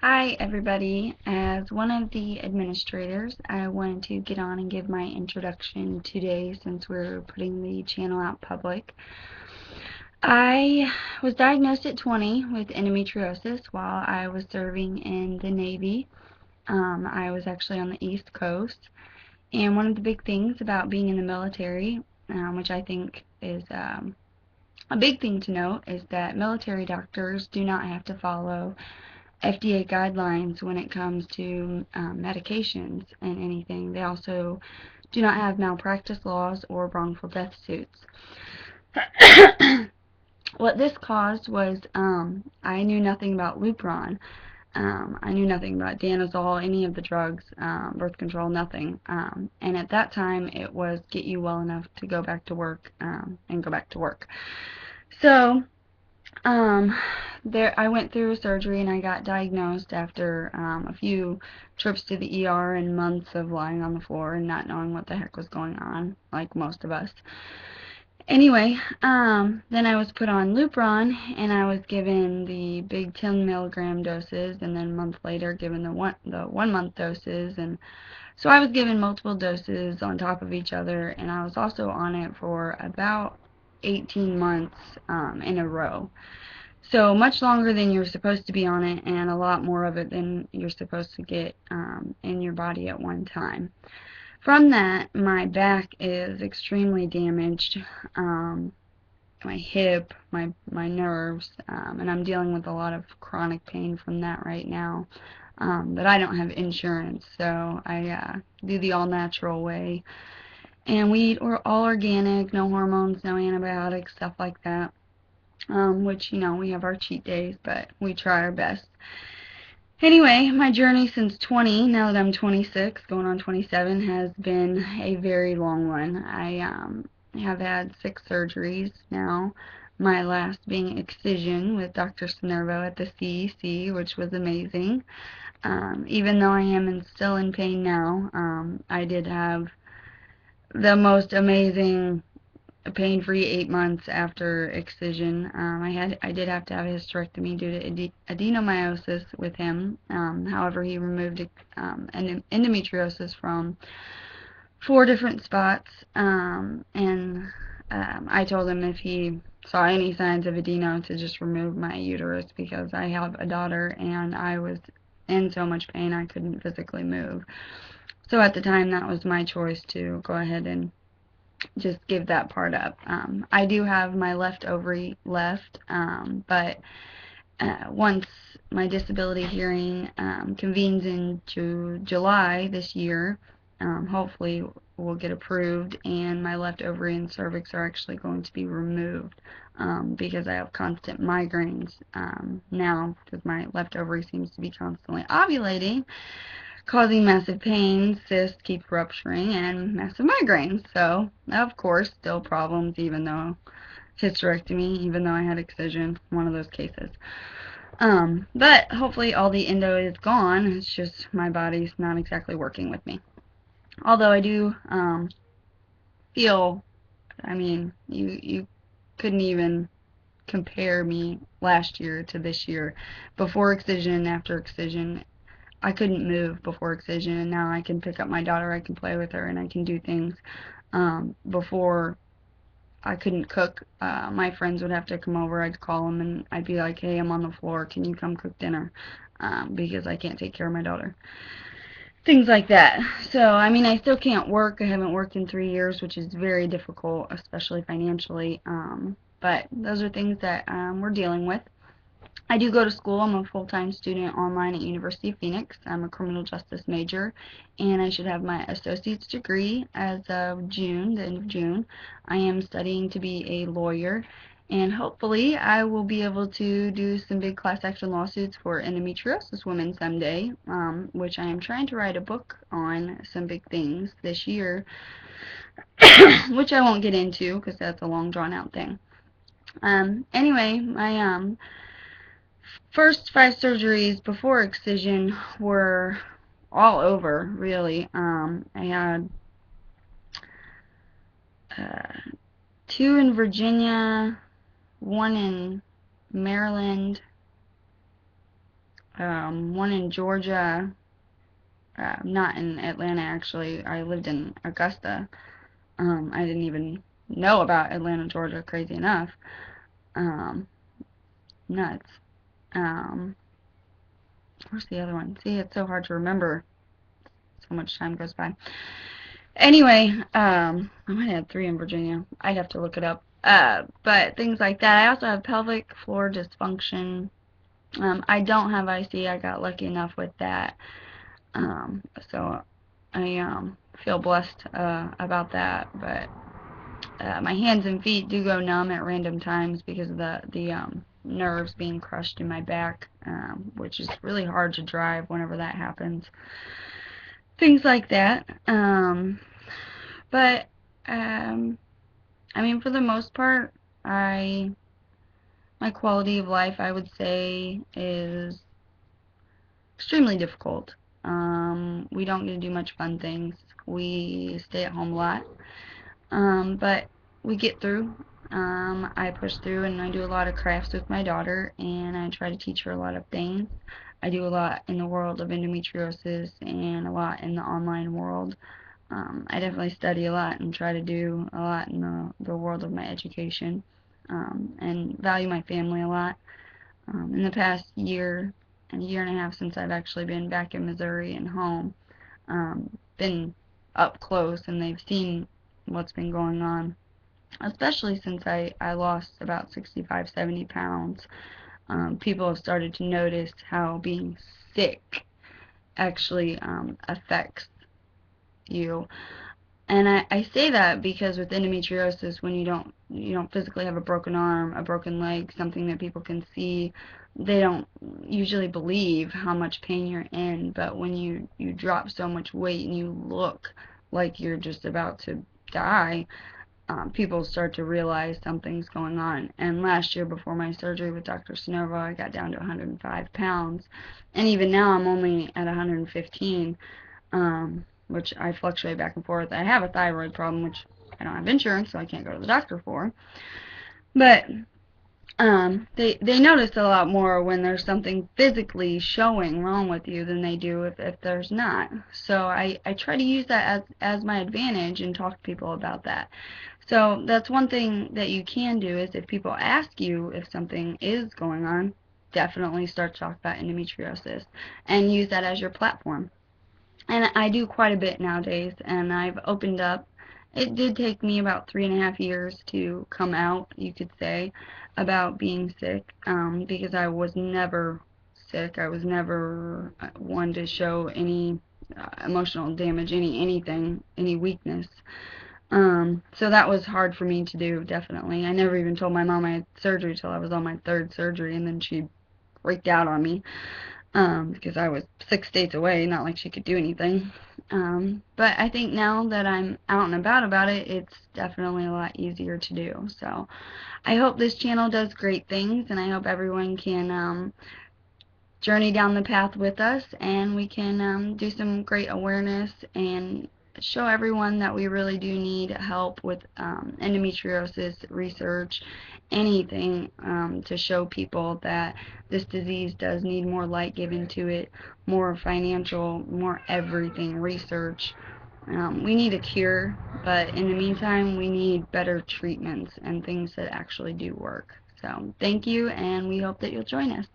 Hi everybody. As one of the administrators, I wanted to get on and give my introduction today since we're putting the channel out public. I was diagnosed at 20 with endometriosis while I was serving in the Navy. I was actually on the East Coast, and one of the big things about being in the military, which I think is a big thing to note, is that military doctors do not have to follow FDA guidelines when it comes to medications and anything. They also do not have malpractice laws or wrongful death suits. What this caused was I knew nothing about Lupron. I knew nothing about danazol, any of the drugs, birth control, nothing. And at that time, it was get you well enough to go back to work and go back to work. So Um, I went through surgery and I got diagnosed after a few trips to the ER and months of lying on the floor and not knowing what the heck was going on, like most of us. Anyway, then I was put on Lupron and I was given the big 10 milligram doses, and then a month later given the 1 month doses, and so I was given multiple doses on top of each other, and I was also on it for about 18 months in a row. So much longer than you're supposed to be on it, and a lot more of it than you're supposed to get in your body at one time. From that, my back is extremely damaged, my hip, my nerves, and I'm dealing with a lot of chronic pain from that right now. But I don't have insurance, so I do the all-natural way. And we eat all organic, no hormones, no antibiotics, stuff like that. Which, we have our cheat days, but we try our best. Anyway, my journey since 20, now that I'm 26, going on 27, has been a very long one. I have had 6 surgeries now, my last being Excision with Dr. Sinervo at the CEC, which was amazing. Even though I am still in pain now, I did have the most amazing pain-free 8 months after Excision. I did have to have a hysterectomy due to adenomyosis with him. However, he removed endometriosis from 4 different spots, and I told him if he saw any signs of adeno to just remove my uterus, because I have a daughter and I was in so much pain I couldn't physically move. So at the time, that was my choice to go ahead and just give that part up. I do have my left ovary left, but once my disability hearing convenes in July this year, hopefully will get approved, and my left ovary and cervix are actually going to be removed, because I have constant migraines now, because my left ovary seems to be constantly ovulating, causing massive pain, cysts keep rupturing, and massive migraines. So, of course, still problems, even though hysterectomy, even though I had Excision, one of those cases. But hopefully all the endo is gone. It's just my body's not exactly working with me. Although I do feel, you couldn't even compare me last year to this year. Before Excision and after Excision, I couldn't move before Excision, and now I can pick up my daughter, I can play with her, and I can do things. Before, I couldn't cook. My friends would have to come over. I'd call them, and I'd be like, hey, I'm on the floor. Can you come cook dinner? Because I can't take care of my daughter. Things like that. So, I still can't work. I haven't worked in 3 years, which is very difficult, especially financially. But those are things that we're dealing with. I do go to school. I'm a full-time student online at University of Phoenix. I'm a criminal justice major, and I should have my associate's degree as of June, the end of June. I am studying to be a lawyer, and hopefully I will be able to do some big class action lawsuits for endometriosis women someday, which I am trying to write a book on some big things this year, which I won't get into because that's a long drawn-out thing. Anyway, my first 5 surgeries before Excision were all over, really. I had 2 in Virginia, 1 in Maryland, one in Georgia, not in Atlanta actually. I lived in Augusta. I didn't even know about Atlanta, Georgia, crazy enough. Um, Nuts. Um, where's the other one? See, it's so hard to remember. So much time goes by. Anyway, I might have 3 in Virginia. I'd have to look it up. But things like that. I also have pelvic floor dysfunction. I don't have IC. I got lucky enough with that. So I feel blessed about that. But my hands and feet do go numb at random times because of the nerves being crushed in my back, which is really hard to drive whenever that happens. Things like that. But I mean, for the most part, my quality of life, I would say, is extremely difficult. We don't get to do much fun things. We stay at home a lot. But we get through. I push through and I do a lot of crafts with my daughter and I try to teach her a lot of things. I do a lot in the world of endometriosis and a lot in the online world. I definitely study a lot and try to do a lot in the world of my education, and value my family a lot. In the past year and a year and a half since I've actually been back in Missouri and home, been up close and they've seen what's been going on, especially since I lost about 65, 70 pounds. People have started to notice how being sick actually affects you. And I say that because with endometriosis, when you don't physically have a broken arm, a broken leg, something that people can see, they don't usually believe how much pain you're in. But when you drop so much weight and you look like you're just about to die, people start to realize something's going on. And last year, before my surgery with Dr. Sonova, I got down to 105 pounds, and even now I'm only at 115. Which I fluctuate back and forth. I have a thyroid problem, which I don't have insurance, so I can't go to the doctor for. But they notice a lot more when there's something physically showing wrong with you than they do if there's not. So I try to use that as my advantage and talk to people about that. So that's one thing that you can do is if people ask you if something is going on, definitely start to talk about endometriosis and use that as your platform. And I do quite a bit nowadays, and I've opened up. It did take me about 3.5 years to come out, you could say, about being sick, because I was never sick. I was never one to show any emotional damage, anything, any weakness. So that was hard for me to do, definitely. I never even told my mom I had surgery till I was on my 3rd surgery, and then she freaked out on me. Because I was 6 states away, not like she could do anything. But I think now that I'm out and about it, it's definitely a lot easier to do. So I hope this channel does great things, and I hope everyone can journey down the path with us, and we can do some great awareness and show everyone that we really do need help with endometriosis research, anything to show people that this disease does need more light given to it, more financial, more everything, research. We need a cure, but in the meantime, we need better treatments and things that actually do work. So thank you, and we hope that you'll join us.